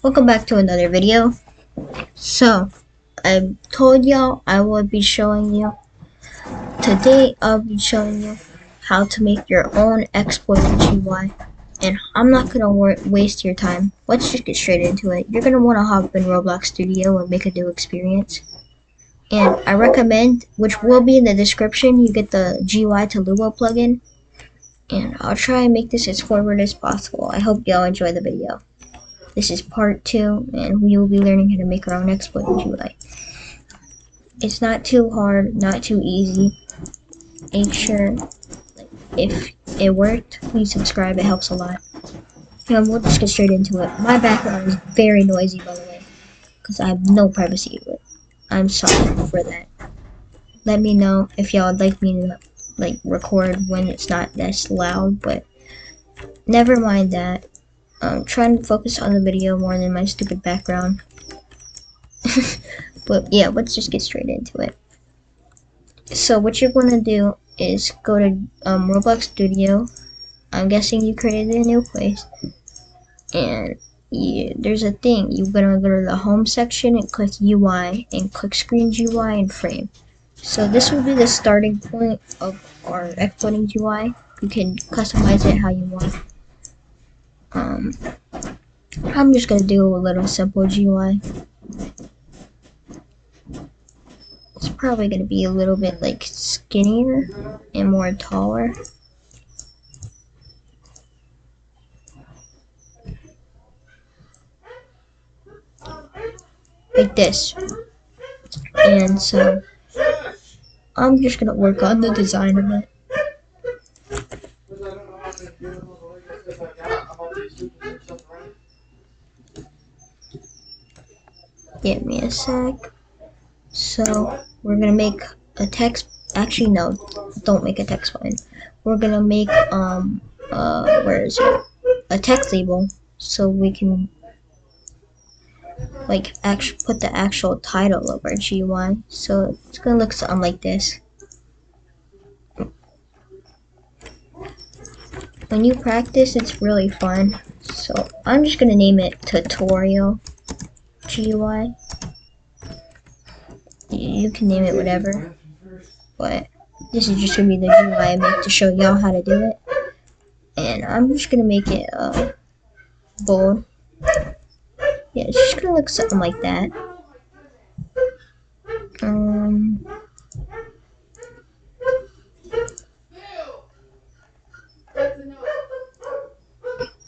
Welcome back to another video. So, I told y'all I would be showing you. Today, I'll be showing you how to make your own exploited GUI. And I'm not going to waste your time. Let's just get straight into it. You're going to want to hop in Roblox Studio and make a new experience. And I recommend, which will be in the description, you get the GUI to Luo plugin. And I'll try and make this as forward as possible. I hope y'all enjoy the video. This is part 2, and we will be learning how to make our own exploited GUI. It's not too hard, not too easy. Make sure, if it worked, please subscribe, it helps a lot. And we'll just get straight into it. My background is very noisy, by the way, because I have no privacy to it. I'm sorry for that. Let me know if y'all would like me to record when it's not this loud, but never mind that. I'm trying to focus on the video more than my stupid background. But yeah, let's just get straight into it. So what you're going to do is go to Roblox Studio. I'm guessing you created a new place. And there's a thing. You're going to go to the home section and click UI and click Screen GUI and Frame. So this will be the starting point of our exploiting GUI. You can customize it how you want. I'm just gonna do a little simple GUI. It's probably gonna be a little bit skinnier and more taller. Like this. And so I'm just gonna work on the design of it. Give me a sec. So we're gonna make a text. Actually, no, don't make a text button. We're gonna make where is it? A text label, so we can actually put the actual title of our GUI. So it's gonna look something like this. When you practice, it's really fun. So I'm just gonna name it Tutorial GUI. You can name it whatever, but this is just gonna be the GUI I make to show y'all how to do it. And I'm just gonna make it bold. Yeah, it's just gonna look something like that.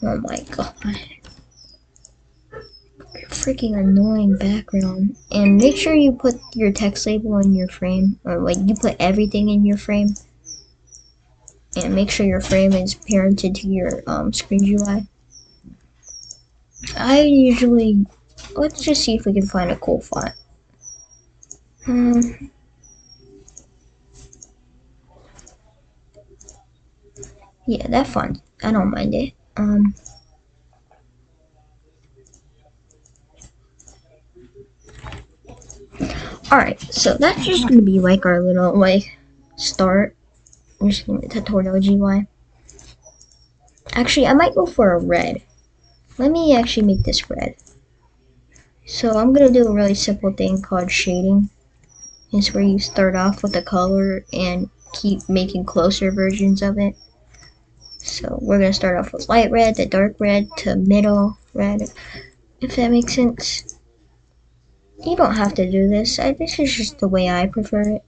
Oh my god. Freaking annoying background. And make sure you put your text label in your frame, or you put everything in your frame. And make sure your frame is parented to your screen GUI. I usually, let's just see if we can find a cool font. Yeah, that font, I don't mind it. Alright, so that's just gonna be our little start. I'm just gonna tutorial GUI. Actually, I might go for a red. Let me actually make this red. So I'm gonna do a really simple thing called shading. It's where you start off with a color and keep making closer versions of it. So we're gonna start off with light red, to dark red, to middle red, if that makes sense. You don't have to do this. This is just the way I prefer it.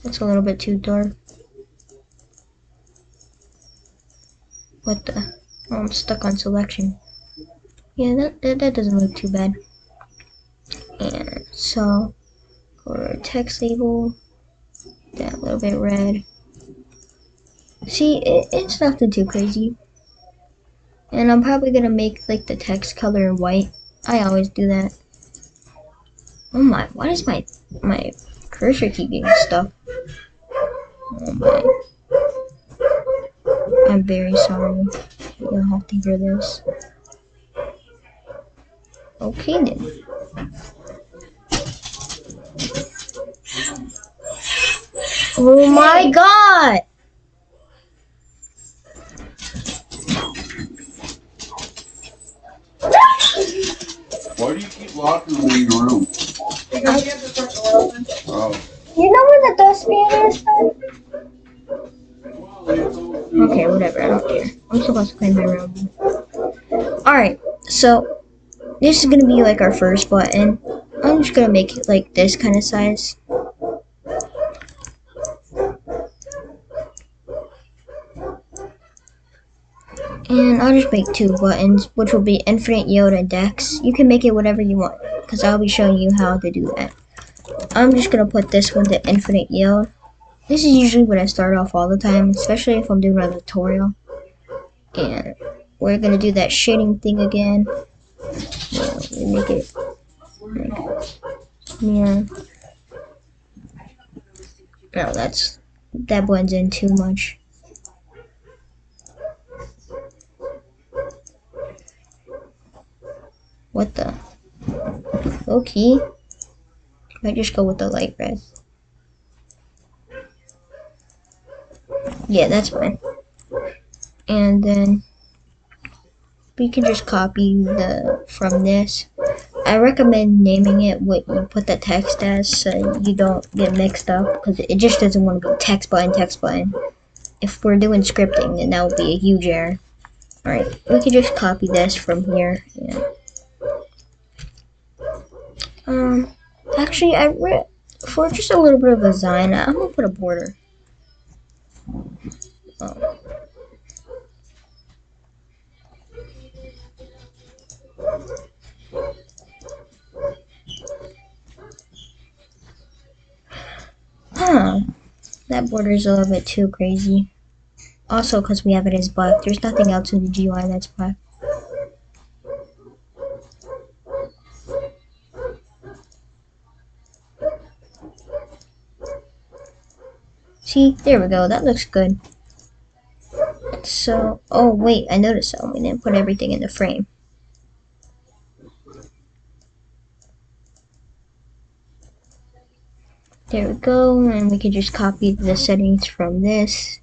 That's a little bit too dark. What the? Oh, I'm stuck on selection. Yeah, that doesn't look too bad. And so, go to text label, that a little bit red. See, it's nothing too crazy. And I'm probably gonna make the text color white. I always do that. Oh my, why does my cursor keep getting stuck? Oh my. I'm very sorry. You'll have to hear this. Okay then. Oh my god! Why do you keep locking me in your room? Because you have the front door open. Oh. You know where the dustpan is, then? Okay, whatever. I don't care. I'm supposed to clean my room. Alright, so this is gonna be like our first button. I'm just gonna make it like this kind of size. And I'll just make 2 buttons, which will be infinite yield and dex. You can make it whatever you want, because I'll be showing you how to do that. I'm just gonna put this one to infinite yield. This is usually what I start off all the time, especially if I'm doing a tutorial. And we're gonna do that shading thing again. Make it mirror. No, that blends in too much. What the? Okay. Might just go with the light red. Yeah, that's fine. And then we can just copy from this. I recommend naming it what you put the text as so you don't get mixed up, because it just doesn't want to be text button, text button. If we're doing scripting, then that would be a huge error. Alright, we can just copy this from here. Yeah. Actually, for just a little bit of a design, I'm gonna put a border. Oh. Huh. That border is a little bit too crazy. Also, because we have it as black. There's nothing else in the GUI that's black. See, there we go. That looks good. So, oh wait, I noticed that we didn't put everything in the frame. There we go, and we can just copy the settings from this.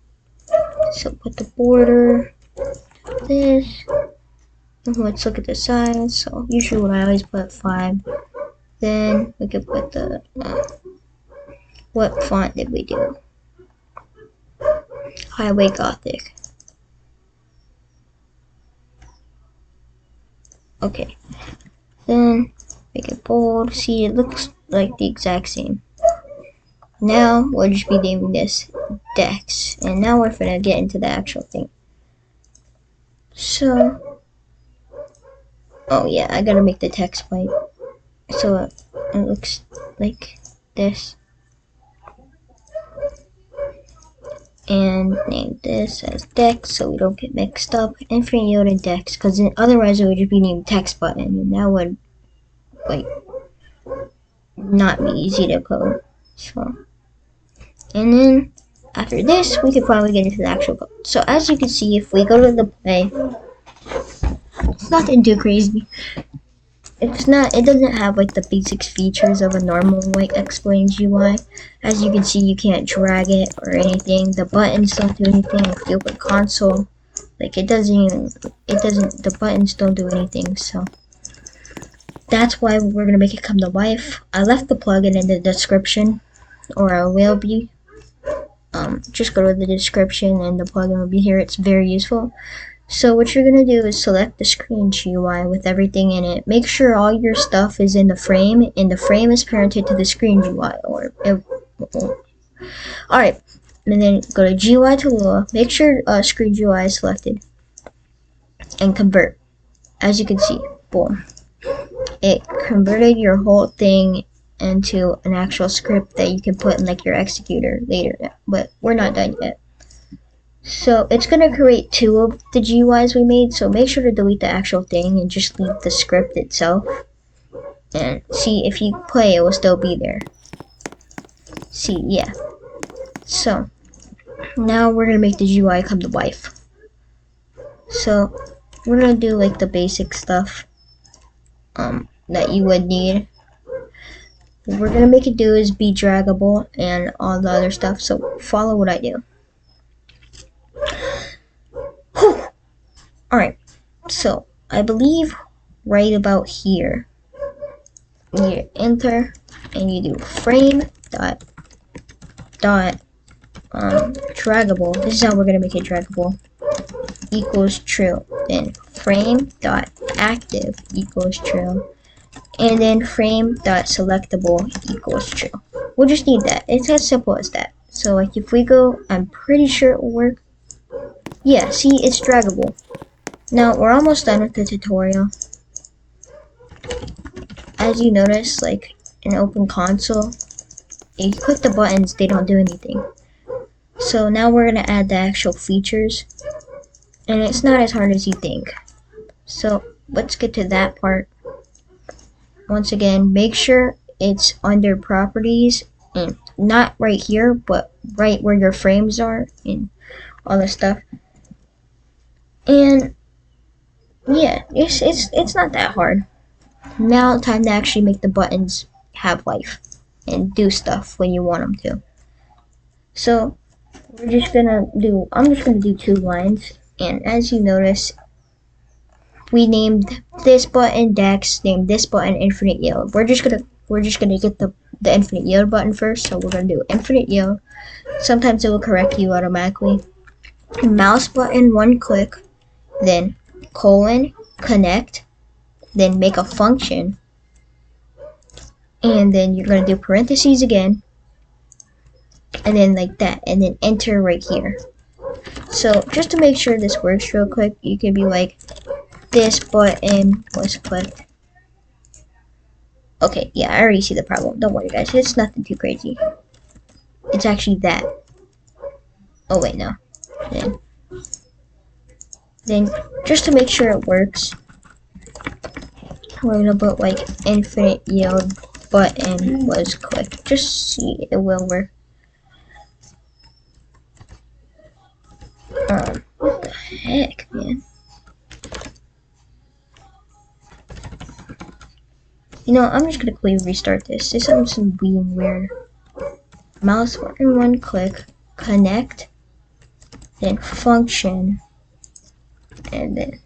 So put the border, this, and let's look at the size. So usually what I always put 5. Then we can put the, what font did we do? Highway Gothic. Okay. Then make it bold. See, it looks like the exact same. Now we'll just be naming this Dex. And now we're gonna get into the actual thing. So, oh yeah, I gotta make the text white. So it looks like this. And name this as Dex so we don't get mixed up. Infinite yield and Dex, because otherwise it would just be named text button, and that would like not be easy to code. So, and then after this, we could probably get into the actual code. So as you can see, if we go to the play, it's nothing too crazy. It doesn't have like the basic features of a normal like explains UI. As you can see, you can't drag it or anything. The buttons don't do anything. If you open console, like the buttons don't do anything. So that's why we're gonna make it come to life. I left the plugin in the description, or I will be. Just go to the description and the plugin will be here. It's very useful. So what you're going to do is select the screen GUI with everything in it. Make sure all your stuff is in the frame, and the frame is parented to the screen GUI. Alright, and then go to GUI to Lua. Make sure screen GUI is selected. And convert. As you can see, boom. It converted your whole thing into an actual script that you can put in like your executor later. But we're not done yet. So it's going to create 2 of the GUIs we made, so make sure to delete the actual thing and just leave the script itself. And see, if you play, it will still be there. See, yeah. So, now we're going to make the GUI come to life. So, we're going to do like the basic stuff that you would need. What we're going to make it do is be draggable and all the other stuff, so follow what I do. Alright, so I believe right about here you enter and you do Frame.Draggable. This is how we're gonna make it draggable. Equals true. Then Frame.Active equals true. And then Frame.Selectable equals true. We'll just need that. It's as simple as that. So like if we go, I'm pretty sure it will work. Yeah, see, it's draggable. Now we're almost done with the tutorial. As you notice, like in open console, if you click the buttons, they don't do anything. So now we're gonna add the actual features, and it's not as hard as you think. So let's get to that part. Once again, make sure it's under properties and not right here, but right where your frames are and all this stuff. And yeah, it's not that hard. Now time to actually make the buttons have life and do stuff when you want them to. So I'm just gonna do 2 lines, and as you notice, we named this button Dex, named this button Infinite Yield. We're just gonna get the Infinite Yield button first, so we're gonna do Infinite Yield. Sometimes it will correct you automatically. Mouse button 1 click, then colon connect, then make a function, and then you're gonna do parentheses again, and then like that, and then enter right here. So just to make sure this works real quick, you can be like, this button was clicked. Okay, yeah, I already see the problem. Don't worry, guys. It's nothing too crazy. It's actually that. Oh, wait, no. Then just to make sure it works, we're gonna put like infinite yield button was clicked. Just see it will work. What the heck, man? You know, I'm just gonna quickly restart this. This sounds being weird. Mouse button 1 click, connect, then function, and then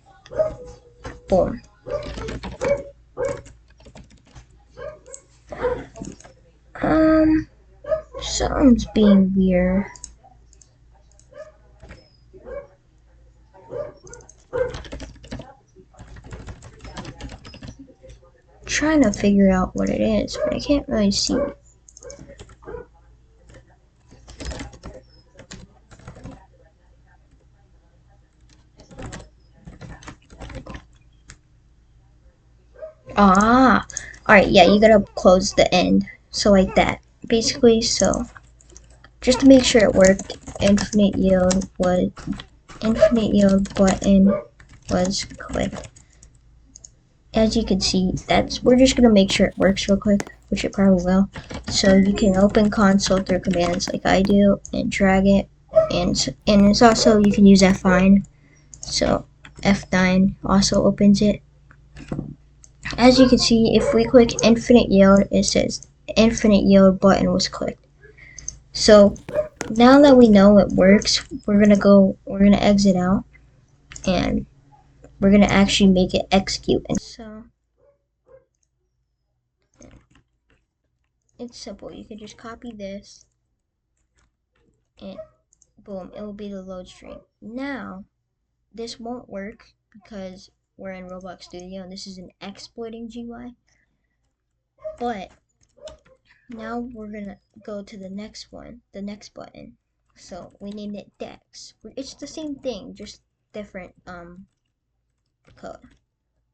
boom. Something's being weird. Trying to figure out what it is, but I can't really see. Ah, alright, yeah, you gotta close the end. So like that. Basically, so just to make sure it worked, infinite yield button was clicked. As you can see, we're just gonna make sure it works real quick, which it probably will. So you can open console through commands like I do and drag it, and it's also, you can use F9. So F9 also opens it. As you can see, if we click infinite yield, it says infinite yield button was clicked. So now that we know it works, we're gonna exit out, and we're gonna actually make it execute. And so it's simple. You can just copy this, and boom, it will be the load string. Now this won't work because we're in Roblox Studio and this is an exploiting GUI. But now we're gonna go to the next one, the next button. So we named it Dex. It's the same thing, just different code.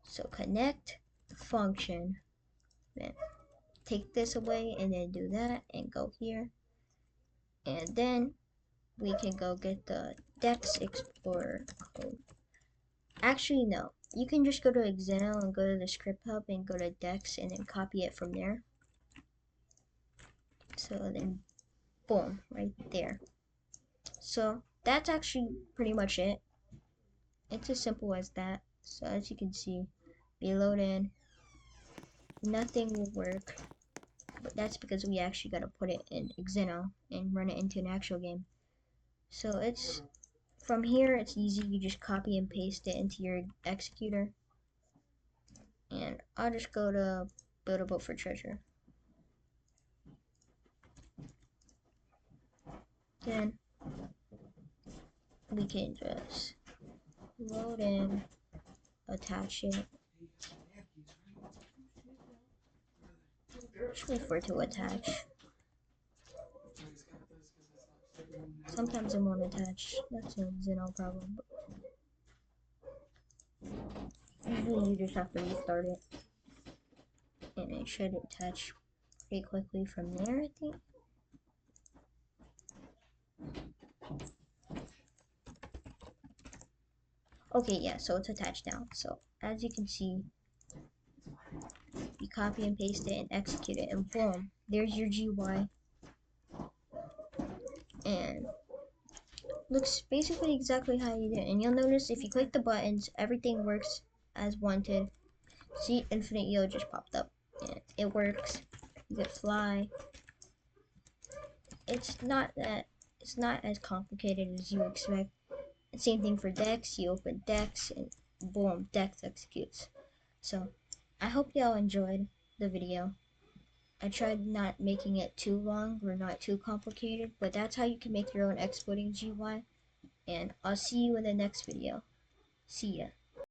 So connect function, then take this away and then do that and go here. And then we can go get the Dex Explorer code. Actually, no. You can just go to Xeno and go to the script hub and go to Dex and then copy it from there. So then, boom, right there. So that's actually pretty much it. It's as simple as that. So as you can see, we load in, nothing will work, but that's because we actually got to put it in Xeno and run it into an actual game. So it's, from here it's easy, you just copy and paste it into your executor. And I'll just go to build a boat for treasure. Then we can just load in, attach it. Just wait for it to attach. Sometimes it won't attach. That's no problem. Usually you just have to restart it. And it should attach pretty quickly from there, I think. Okay, yeah, so it's attached now. So as you can see, you copy and paste it and execute it, and boom, there's your GUI. And looks basically exactly how you did. And you'll notice if you click the buttons, everything works as wanted. See, infinite yield just popped up. And it works. You can fly. It's not as complicated as you expect. Same thing for decks. You open decks and boom, decks executes. So I hope y'all enjoyed the video. I tried not making it too long or not too complicated, but that's how you can make your own exporting GUI. And I'll see you in the next video. See ya.